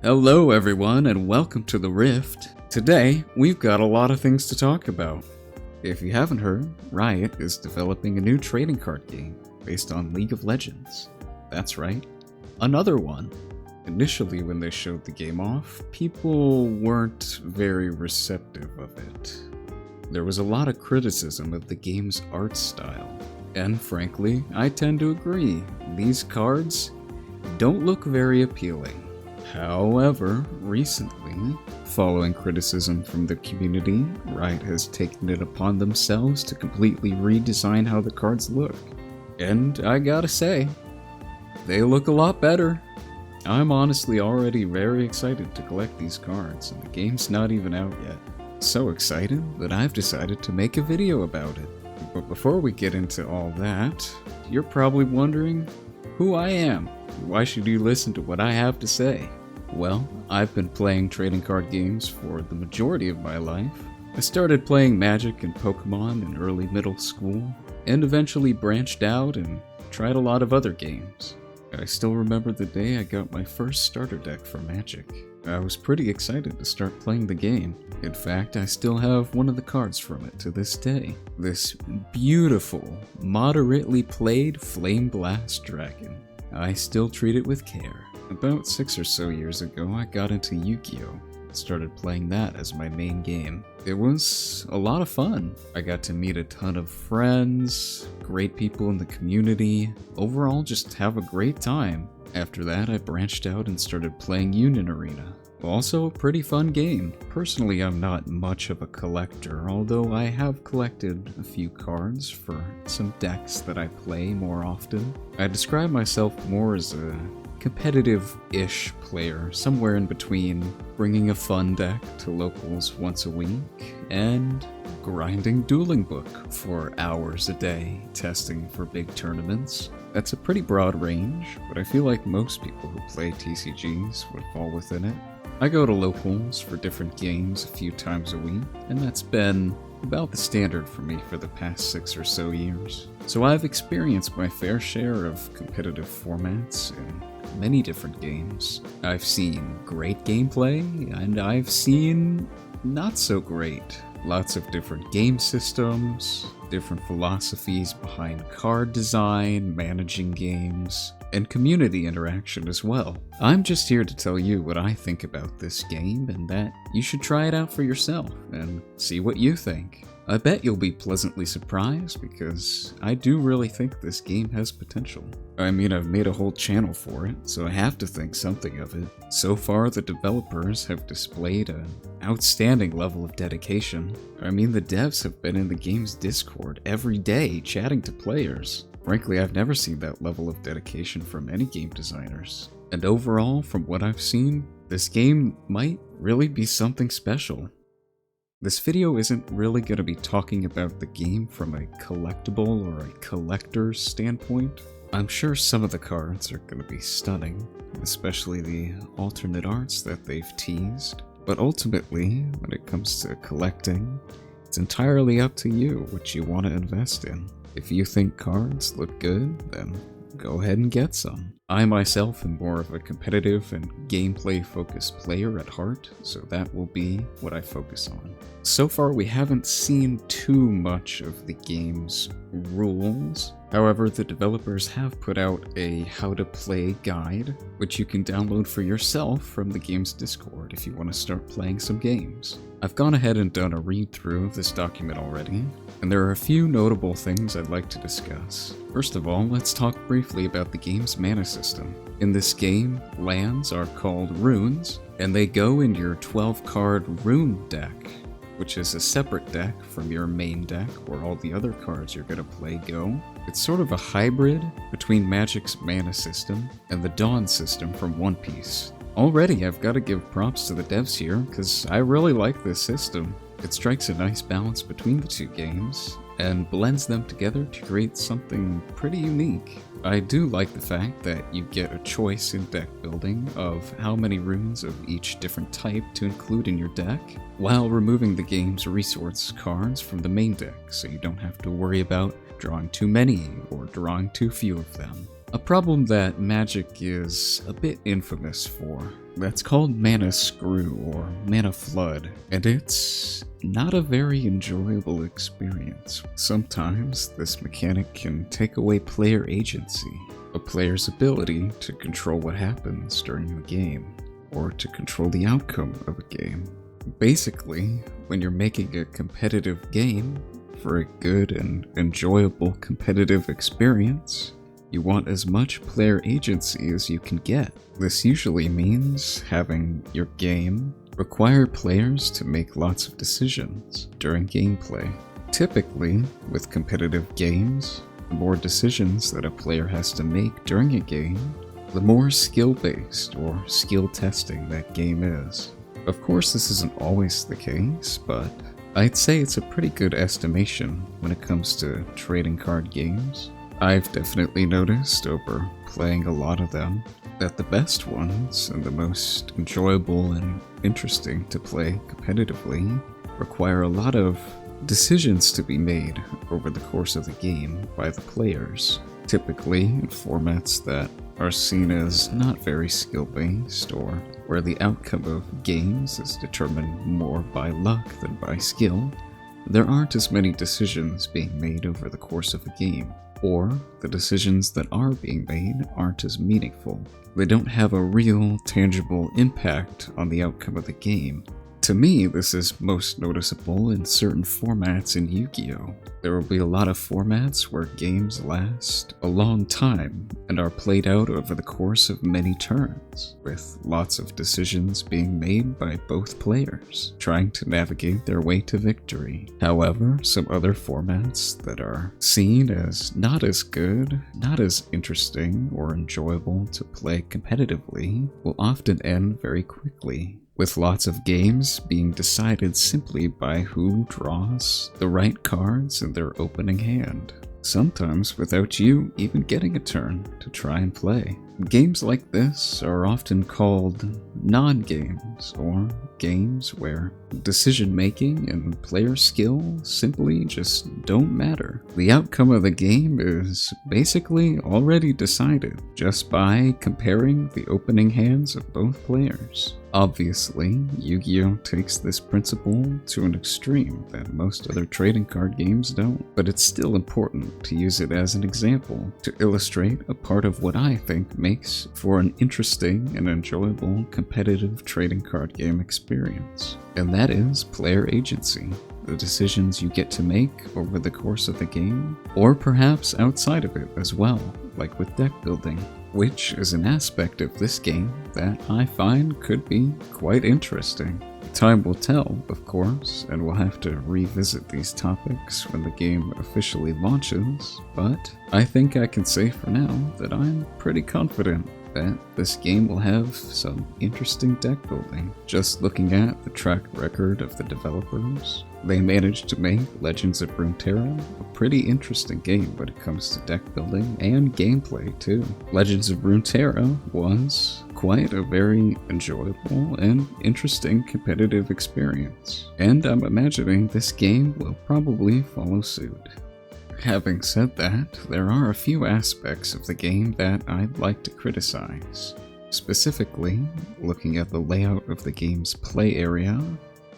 Hello everyone and welcome to the Rift. Today, we've got a lot of things to talk about. If you haven't heard, Riot is developing a new trading card game based on League of Legends. That's right, another one. Initially when they showed the game off, people weren't very receptive of it. There was a lot of criticism of the game's art style. And frankly, I tend to agree, these cards don't look very appealing. However, recently, following criticism from the community, Riot has taken it upon themselves to completely redesign how the cards look. And I gotta say, they look a lot better. I'm honestly already very excited to collect these cards, and the game's not even out yet. So excited that I've decided to make a video about it. But before we get into all that, you're probably wondering who I am. Why should you listen to what I have to say? Well, I've been playing trading card games for the majority of my life. I started playing Magic and Pokemon in early middle school, and eventually branched out and tried a lot of other games. I still remember the day I got my first starter deck for Magic. I was pretty excited to start playing the game. In fact, I still have one of the cards from it to this day. This beautiful, moderately played Flame Blast Dragon. I still treat it with care. About 6 or so years ago, I got into Yu-Gi-Oh! Started playing that as my main game. It was a lot of fun. I got to meet a ton of friends, great people in the community, overall just have a great time. After that, I branched out and started playing Union Arena. Also a pretty fun game. Personally, I'm not much of a collector, although I have collected a few cards for some decks that I play more often. I describe myself more as a competitive-ish player, somewhere in between bringing a fun deck to locals once a week and grinding Dueling Book for hours a day, testing for big tournaments. That's a pretty broad range, but I feel like most people who play TCGs would fall within it. I go to locals for different games a few times a week, and that's been about the standard for me for the past 6 or so years. So I've experienced my fair share of competitive formats in many different games. I've seen great gameplay, and I've seen not so great. Lots of different game systems, different philosophies behind card design, managing games, and community interaction as well. I'm just here to tell you what I think about this game and that you should try it out for yourself and see what you think. I bet you'll be pleasantly surprised because I do really think this game has potential. I mean, I've made a whole channel for it, so I have to think something of it. So far, the developers have displayed an outstanding level of dedication. I mean, the devs have been in the game's Discord every day chatting to players. Frankly, I've never seen that level of dedication from any game designers. And overall, from what I've seen, this game might really be something special. This video isn't really going to be talking about the game from a collectible or a collector's standpoint. I'm sure some of the cards are going to be stunning, especially the alternate arts that they've teased. But ultimately, when it comes to collecting, it's entirely up to you what you want to invest in. If you think cards look good, then go ahead and get some. I myself am more of a competitive and gameplay-focused player at heart, so that will be what I focus on. So far, we haven't seen too much of the game's rules. However, the developers have put out a how-to-play guide, which you can download for yourself from the game's Discord if you want to start playing some games. I've gone ahead and done a read-through of this document already, and there are a few notable things I'd like to discuss. First of all, let's talk briefly about the game's mana system. In this game, lands are called runes, and they go in your 12-card rune deck, which is a separate deck from your main deck where all the other cards you're going to play go. It's sort of a hybrid between Magic's mana system and the Dawn system from One Piece. Already, I've got to give props to the devs here, because I really like this system. It strikes a nice balance between the two games, and blends them together to create something pretty unique. I do like the fact that you get a choice in deck building of how many runes of each different type to include in your deck, while removing the game's resource cards from the main deck, so you don't have to worry about drawing too many or drawing too few of them. A problem that Magic is a bit infamous for. That's called mana screw or mana flood, and it's not a very enjoyable experience. Sometimes this mechanic can take away player agency, a player's ability to control what happens during the game, or to control the outcome of a game. Basically, when you're making a competitive game for a good and enjoyable competitive experience, you want as much player agency as you can get. This usually means having your game require players to make lots of decisions during gameplay. Typically, with competitive games, the more decisions that a player has to make during a game, the more skill-based or skill-testing that game is. Of course, this isn't always the case, but I'd say it's a pretty good estimation when it comes to trading card games. I've definitely noticed over playing a lot of them that the best ones and the most enjoyable and interesting to play competitively require a lot of decisions to be made over the course of the game by the players, typically in formats that are seen as not very skill-based or where the outcome of games is determined more by luck than by skill. There aren't as many decisions being made over the course of a game, or the decisions that are being made aren't as meaningful. They don't have a real, tangible impact on the outcome of the game. To me, this is most noticeable in certain formats in Yu-Gi-Oh! There will be a lot of formats where games last a long time and are played out over the course of many turns, with lots of decisions being made by both players, trying to navigate their way to victory. However, some other formats that are seen as not as good, not as interesting or enjoyable to play competitively, will often end very quickly, with lots of games being decided simply by who draws the right cards in their opening hand, sometimes without you even getting a turn to try and play. Games like this are often called non-games, or games where decision-making and player skill simply just don't matter. The outcome of the game is basically already decided just by comparing the opening hands of both players. Obviously, Yu-Gi-Oh! Takes this principle to an extreme that most other trading card games don't, but it's still important to use it as an example to illustrate a part of what I think makes for an interesting and enjoyable competitive trading card game experience, and that is player agency. The decisions you get to make over the course of the game, or perhaps outside of it as well, like with deck building, which is an aspect of this game that I find could be quite interesting. Time will tell, of course, and we'll have to revisit these topics when the game officially launches, but I think I can say for now that I'm pretty confident that this game will have some interesting deck building. Just looking at the track record of the developers, they managed to make Legends of Runeterra a pretty interesting game when it comes to deck building and gameplay too. Legends of Runeterra was quite a very enjoyable and interesting competitive experience, and I'm imagining this game will probably follow suit. Having said that, there are a few aspects of the game that I'd like to criticize. Specifically, looking at the layout of the game's play area,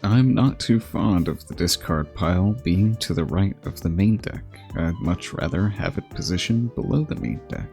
I'm not too fond of the discard pile being to the right of the main deck. I'd much rather have it positioned below the main deck.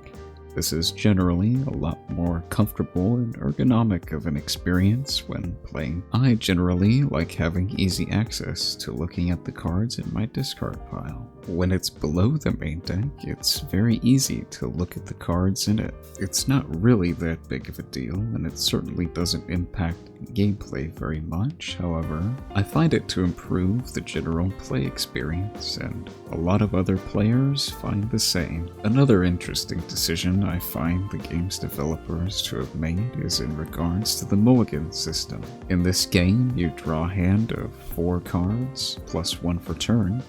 This is generally a lot more comfortable and ergonomic of an experience when playing. I generally like having easy access to looking at the cards in my discard pile. When it's below the main deck, it's very easy to look at the cards in it. It's not really that big of a deal, and it certainly doesn't impact gameplay very much. However, I find it to improve the general play experience, and a lot of other players find the same. Another interesting decision I find the game's developers to have made is in regards to the mulligan system. In this game, you draw a hand of 4 cards, plus 1 for turn,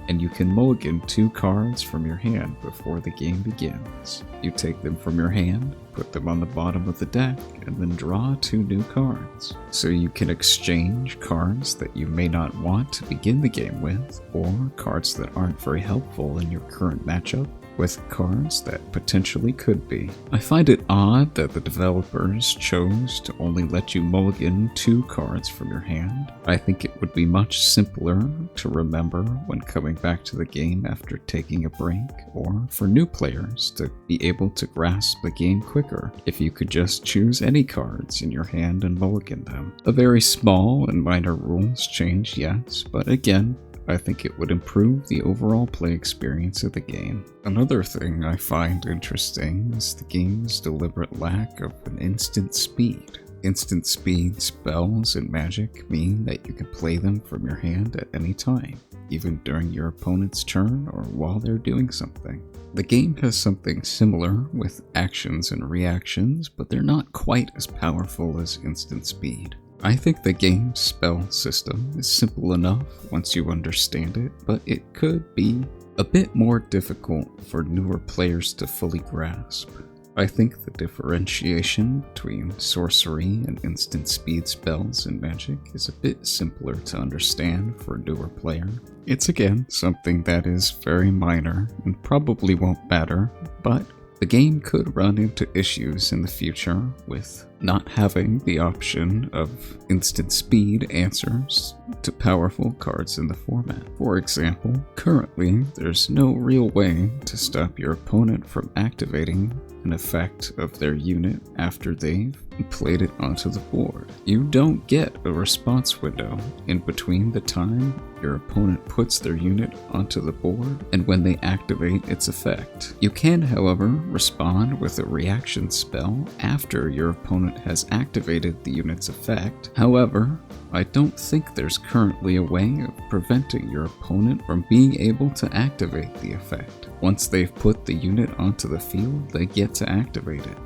and you can mulligan 2 cards from your hand before the game begins. You take them from your hand, put them on the bottom of the deck, and then draw 2 new cards. So you can exchange cards that you may not want to begin the game with, or cards that aren't very helpful in your current matchup, with cards that potentially could be. I find it odd that the developers chose to only let you mulligan 2 cards from your hand. I think it would be much simpler to remember when coming back to the game after taking a break, or for new players to be able to grasp the game quicker if you could just choose any cards in your hand and mulligan them. A very small and minor rules change, yes, but again, I think it would improve the overall play experience of the game. Another thing I find interesting is the game's deliberate lack of an instant speed. Instant speed spells and magic mean that you can play them from your hand at any time, even during your opponent's turn or while they're doing something. The game has something similar with actions and reactions, but they're not quite as powerful as instant speed. I think the game's spell system is simple enough once you understand it, but it could be a bit more difficult for newer players to fully grasp. I think the differentiation between sorcery and instant speed spells and magic is a bit simpler to understand for a newer player. It's again something that is very minor and probably won't matter, but the game could run into issues in the future with not having the option of instant speed answers to powerful cards in the format. For example, currently there's no real way to stop your opponent from activating an effect of their unit after they've played it onto the board. You don't get a response window in between the time your opponent puts their unit onto the board and when they activate its effect. You can, however, respond with a reaction spell after your opponent has activated the unit's effect. However, I don't think there's currently a way of preventing your opponent from being able to activate the effect. Once they've put the unit onto the field, they get to activate it.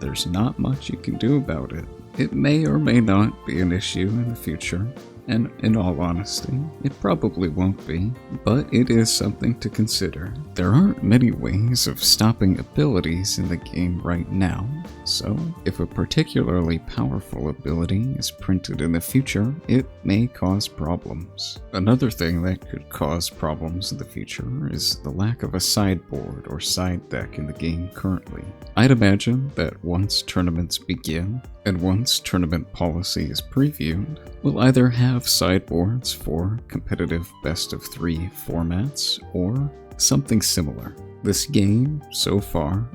There's not much you can do about it. It may or may not be an issue in the future, and in all honesty, it probably won't be, but it is something to consider. There aren't many ways of stopping abilities in the game right now, so if a particularly powerful ability is printed in the future, it may cause problems. Another thing that could cause problems in the future is the lack of a sideboard or side deck in the game currently. I'd imagine that once tournaments begin, and once tournament policy is previewed, we'll either have sideboards for competitive best-of-3 formats, or something similar. This game, so far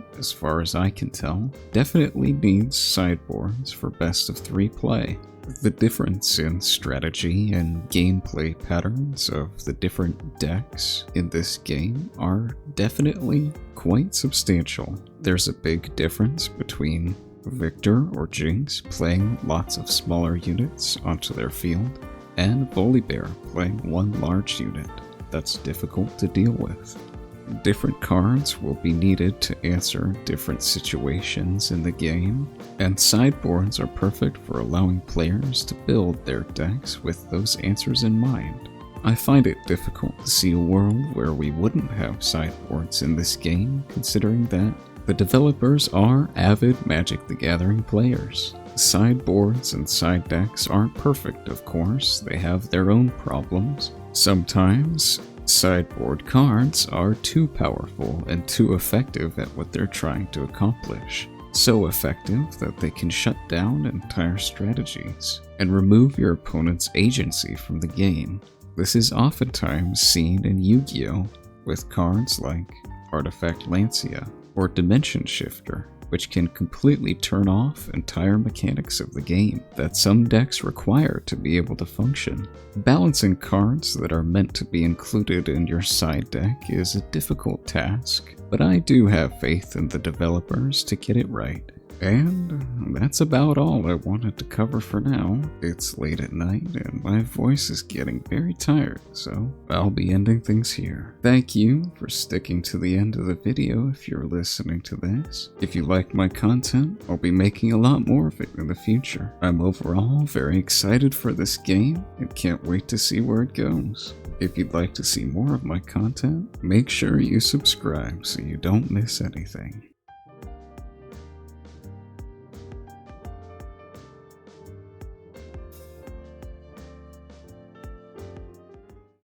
as I can tell, definitely needs sideboards for best-of-3 play. The difference in strategy and gameplay patterns of the different decks in this game are definitely quite substantial. There's a big difference between Victor or Jinx playing lots of smaller units onto their field, and Volibear playing one large unit that's difficult to deal with. Different cards will be needed to answer different situations in the game, and sideboards are perfect for allowing players to build their decks with those answers in mind. I find it difficult to see a world where we wouldn't have sideboards in this game, considering that the developers are avid Magic the Gathering players. Sideboards and side decks aren't perfect, of course. They have their own problems. Sometimes sideboard cards are too powerful and too effective at what they're trying to accomplish. So effective that they can shut down entire strategies and remove your opponent's agency from the game. This is oftentimes seen in Yu-Gi-Oh! With cards like Artifact Lancia or Dimension Shifter, which can completely turn off entire mechanics of the game that some decks require to be able to function. Balancing cards that are meant to be included in your side deck is a difficult task, but I do have faith in the developers to get it right. And that's about all I wanted to cover for now. It's late at night and my voice is getting very tired, so I'll be ending things here. Thank you for sticking to the end of the video if you're listening to this. If you like my content, I'll be making a lot more of it in the future. I'm overall very excited for this game and can't wait to see where it goes. If you'd like to see more of my content, make sure you subscribe so you don't miss anything.